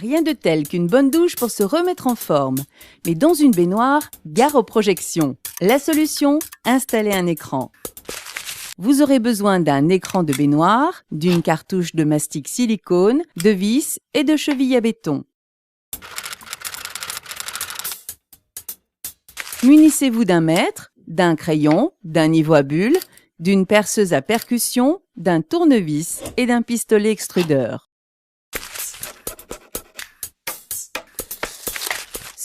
Rien de tel qu'une bonne douche pour se remettre en forme. Mais dans une baignoire, gare aux projections. La solution, installer un écran. Vous aurez besoin d'un écran de baignoire, d'une cartouche de mastic silicone, de vis et de chevilles à béton. Munissez-vous d'un mètre, d'un crayon, d'un niveau à bulles, d'une perceuse à percussion, d'un tournevis et d'un pistolet extrudeur.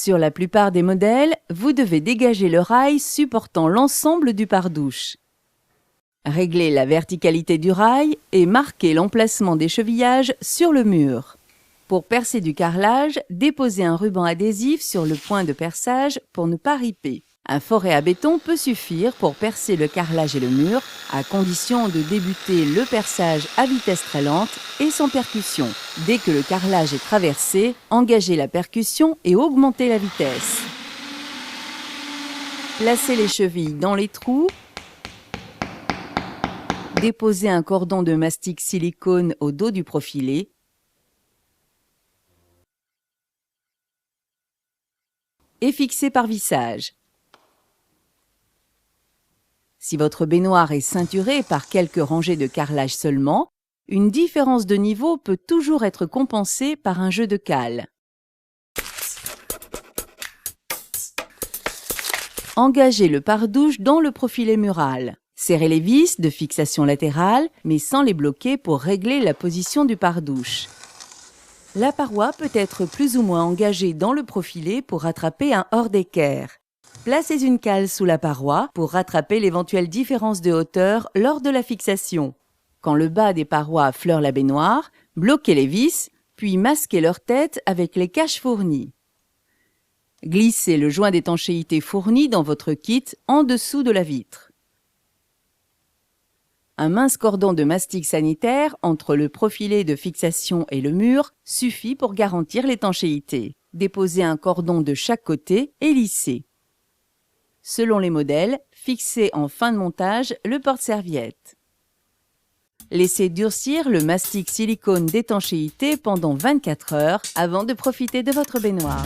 Sur la plupart des modèles, vous devez dégager le rail supportant l'ensemble du pare-douche. Réglez la verticalité du rail et marquez l'emplacement des chevillages sur le mur. Pour percer du carrelage, déposez un ruban adhésif sur le point de perçage pour ne pas riper. Un forêt à béton peut suffire pour percer le carrelage et le mur, à condition de débuter le perçage à vitesse très lente et sans percussion. Dès que le carrelage est traversé, engagez la percussion et augmentez la vitesse. Placez les chevilles dans les trous. Déposez un cordon de mastic silicone au dos du profilé. Et fixez par vissage. Si votre baignoire est ceinturée par quelques rangées de carrelage seulement, une différence de niveau peut toujours être compensée par un jeu de cale. Engagez le pare-douche dans le profilet mural. Serrez les vis de fixation latérale, mais sans les bloquer pour régler la position du pare-douche. La paroi peut être plus ou moins engagée dans le profilet pour rattraper un hors d'équerre. Placez une cale sous la paroi pour rattraper l'éventuelle différence de hauteur lors de la fixation. Quand le bas des parois affleure la baignoire, bloquez les vis, puis masquez leur tête avec les caches fournies. Glissez le joint d'étanchéité fourni dans votre kit en dessous de la vitre. Un mince cordon de mastic sanitaire entre le profilet de fixation et le mur suffit pour garantir l'étanchéité. Déposez un cordon de chaque côté et lissez. Selon les modèles, fixez en fin de montage le porte-serviette. Laissez durcir le mastic silicone d'étanchéité pendant 24 heures avant de profiter de votre baignoire.